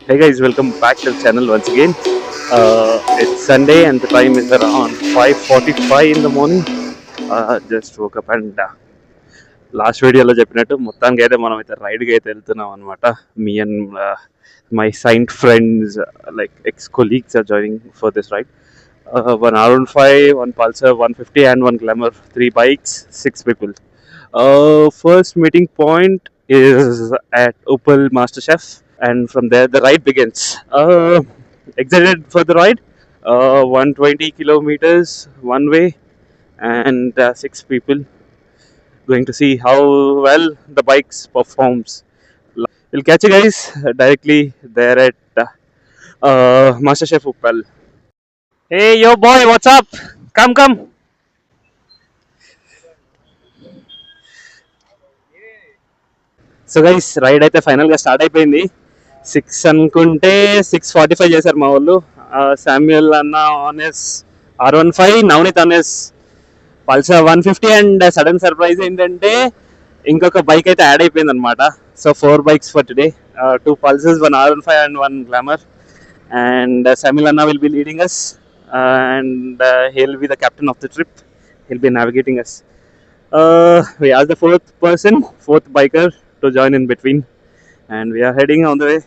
Hey guys, welcome back to the channel once again. It's Sunday and the time is around 5:45 in the morning. Just woke up and last వీడియోలో చెప్పినట్టు మొత్తానికి అయితే మనం అయితే రైడ్కి అయితే వెళ్తున్నాం అనమాట. Me and my saint friends like ex colleagues are joining for this ride. One R15, one Pulsar 150 and one Glamour, 3 bikes, 6 people. First meeting point is at Opel MasterChef, and from there the ride begins. Excited for the ride. 120 kilometers one way, and 6 people going to see how well the bikes performs. We'll catch you guys directly there at MasterChef Opel. Hey yo boy, what's up? Come. So guys ride అయితే ఫైనల్గా start అయిపోయింది. 6 అనుకుంటే 6:45 చేశారు మా వాళ్ళు. Samuel అన్న owns R15, Navneet owns Pulsar 150, and sudden surprise ఏంటంటే ఇంకొక బైక్ అయితే యాడ్ అయిపోయింది అనమాట. So 4 bikes for today, 2 Pulsars, 1 R15 and 1 Glamour. And Samuel అన్న will be leading us, and he'll be the captain of the trip. He'll be navigating us. We asked the fourth biker to join in between, and we are heading on the way.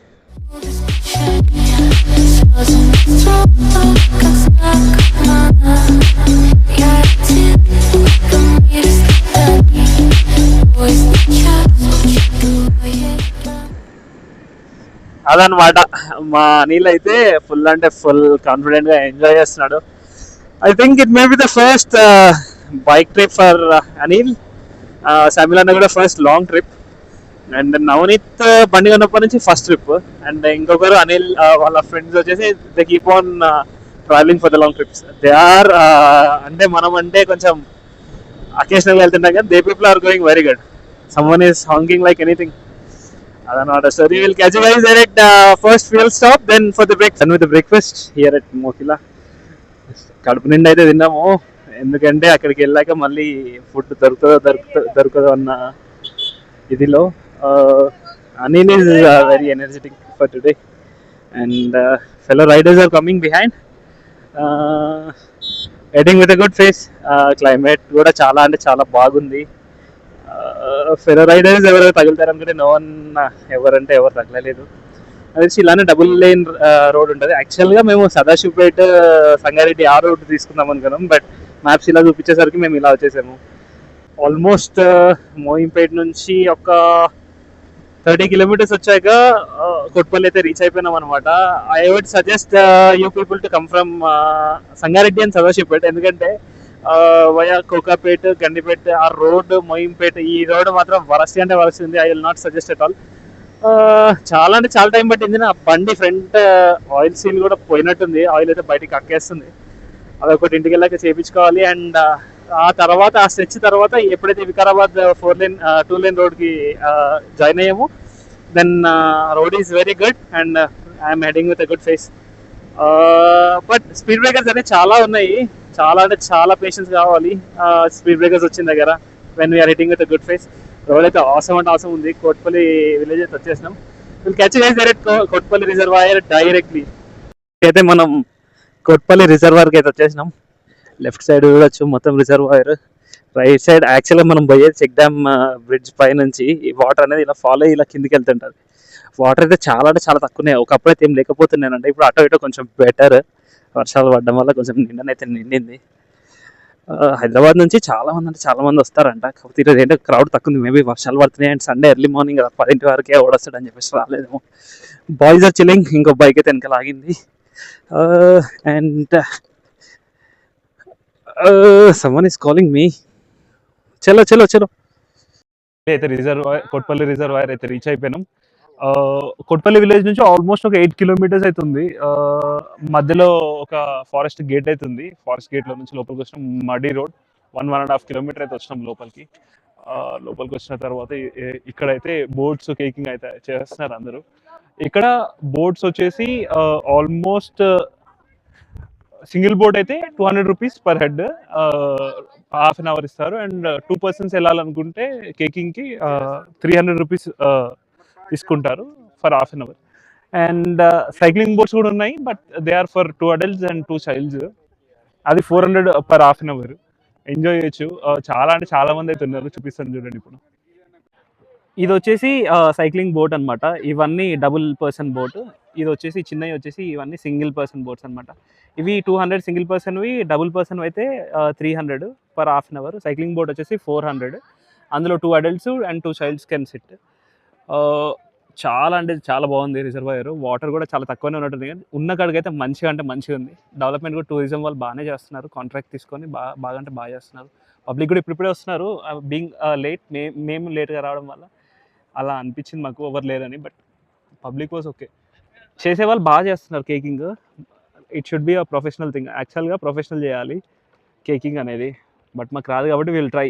అదనమాట మా అనిల్ అయితే full అంటే full కాన్ఫిడెంట్గా enjoy చేస్తున్నాడు. I think it may be the first bike trip for Anil. Samuel అన్న కూడా first long trip, and Navneet బండి కొన్నప్పటి నుంచి ఫస్ట్ ట్రిప్, అండ్ ఇంకొకరు అనిల్ వాళ్ళ ఫ్రెండ్స్ వచ్చేసి they keep on travelling for the long trips. They are అంటే మనం అంటే కొంచెం అకేషనల్గా వెళ్తుంటాం కానీ they people are going very good. Someone is honking like anything. అదనమాట story. Will catch you guys there at first fuel stop, then for the break. With the breakfast here at Mokila. కడుపు నిండా అయితే తిన్నాము, ఎందుకంటే అక్కడికి వెళ్ళాక మళ్ళీ ఫుడ్ దొరకదో అన్న ఇదిలో. Anil is very energetic for today, and fellow riders are coming behind, heading with a good face. Climate కూడా చాలా అంటే చాలా బాగుంది. ఫెలో రైడర్స్ ఎవరు తగులుతారనుకుంటే నో వన్, ఎవరంటే ఎవరు తగలలేదు. అది ఇలానే డబుల్ లేన్ రోడ్ ఉంటుంది. యాక్చువల్గా మేము సదాశివపేట సంగారెడ్డి ఆ రోడ్ తీసుకుందాం అనుకున్నాం, బట్ మ్యాప్స్ ఇలా చూపించేసరికి మేము ఇలా వచ్చేసాము. ఆల్మోస్ట్ మోయింపేట నుంచి ఒక 30 kilometers వచ్చాక కొట్పల్లి అయితే రీచ్ అయిపోయినాం అనమాట. I would suggest you people to come from Sangareddy and Sadashivpet, ఎందుకంటే వయా కోకాపేట, గండిపేట ఆ రోడ్, మోయింపేట ఈ రోడ్ మాత్రం వరస్ట్ అంటే వరస్ట్ ఉంది. I will not suggest at all. చాలా అంటే చాలా టైం పట్టింది. నా బండి ఫ్రంట్ ఆయిల్ సీల్ కూడా పోయినట్టుంది, ఆయిల్ అయితే బయటికి కక్కేస్తుంది. అదొకటి ఇంటికి వెళ్ళాక చేయించుకోవాలి. అండ్ ఆ తర్వాత ఆ స్ట్రెచ్ తర్వాత ఎప్పుడైతే వికారాబాద్ 2 lane రోడ్కి జాయిన్ అయ్యాము, then road is very good and I'm heading with a good pace. But speed breakers అనేవి చాలా ఉన్నాయి, చాలా అంటే చాలా పేషెన్స్ కావాలి స్పీడ్ బ్రేకర్స్ వచ్చిన దగ్గర when we're hitting with a good pace. Road అయితే అవసరం అంటే అవసరం ఉంది. కోట్పల్లి విలేజ్ అయితే వచ్చేసినాం. Will catch guys direct Kotpalli reservoir directly. అయితే మనం కోట్పల్లి రిజర్వాయర్కి అయితే వచ్చేసినాం. లెఫ్ట్ సైడ్ చూడొచ్చు మొత్తం రిజర్వాయర్. రైట్ సైడ్ యాక్చువల్గా మనం పోయేది చెక్ డ్యామ్ బ్రిడ్జ్ పై నుంచి. ఈ వాటర్ అనేది ఇలా ఫాలో ఇలా కిందికి వెళ్తుంటుంది. వాటర్ అయితే చాలా అంటే చాలా తక్కువనే, ఒకప్పుడు అయితే ఏం లేకపోతున్నానంటే ఇప్పుడు అటో ఇటో కొంచెం బెటర్. వర్షాలు పడడం వల్ల కొంచెం నిండనైతే నిండింది. హైదరాబాద్ నుంచి చాలా మంది అంటే చాలా మంది వస్తారంట, కాకపోతే ఈరోజు ఏంటో క్రౌడ్ తక్కువ ఉంది. మేబీ వర్షాలు పడుతున్నాయి అండ్ సండే ఎర్లీ మార్నింగ్ 10 వరకే ఓడొస్తాడని చెప్పేసి రాలేదేమో. Boys are chilling. ఇంకో బైక్ అయితే వెనక లాగింది. And someone is calling me. చలో అయితే కొట్పల్లి రిజర్వాయర్ అయితే రీచ్ అయిపోయినాం. కొట్పల్లి విలేజ్ నుంచి ఆల్మోస్ట్ ఒక 8 kilometers అవుతుంది. మధ్యలో ఒక ఫారెస్ట్ గేట్ అవుతుంది. ఫారెస్ట్ గేట్లో నుంచి లోపలికి వచ్చినాం. మడీ రోడ్ 1.5 kilometers అయితే వచ్చినాం లోపలికి. వచ్చిన తర్వాత ఇక్కడైతే బోట్స్ కేకింగ్ అయితే చేస్తున్నారు అందరూ. ఇక్కడ బోట్స్ వచ్చేసి ఆల్మోస్ట్ సింగిల్ బోట్ అయితే 200 rupees per head, half an hour ఇస్తారు. అండ్ 2 persons వెళ్ళాలనుకుంటే కేకింగ్కి 300 rupees తీసుకుంటారు for half an hour. And cycling boats కూడా ఉన్నాయి, but they are for 2 adults and 2 childs. అది 400 per half an hour. Enjoy చేయొచ్చు. చాలా అంటే చాలా మంది అయితే ఉన్నారు, చూపిస్తాను చూడండి ఇప్పుడు. ఇది వచ్చేసి సైక్లింగ్ బోట్ అనమాట. ఇవన్నీ డబుల్ పర్సన్ బోట్. ఇది వచ్చేసి చిన్నవి వచ్చేసి ఇవన్నీ సింగిల్ పర్సన్ బోట్స్ అనమాట. ఇవి 200 సింగిల్ పర్సన్వి, డబుల్ పర్సన్ అయితే 300 per half an hour. Cycling boat వచ్చేసి 400. అందులో 2 adults and 2 childs can sit. చాలా అంటే చాలా బాగుంది రిజర్వాయర్. వాటర్ కూడా చాలా తక్కువనే ఉన్నట్టుంది, కానీ ఉన్న కాడికైతే మంచిగా అంటే మంచిగా ఉంది. డెవలప్మెంట్ కూడా టూరిజం వాళ్ళు బాగానే చేస్తున్నారు, కాంట్రాక్ట్ తీసుకొని బాగా అంటే బాగా చేస్తున్నారు. పబ్లిక్ కూడా ఇప్పుడిప్పుడే వస్తున్నారు. బీయింగ్ లేట్, మేము లేట్గా రావడం వల్ల అలా అనిపించింది మాకు, ఎవరు లేరని. But public was okay. చేసే వాళ్ళు బాగా చేస్తున్నారు caking. It should be a professional thing. యాక్చువల్గా ప్రొఫెషనల్ చేయాలి కేకింగ్ అనేది, బట్ మాకు రాదు కాబట్టి విల్ ట్రై.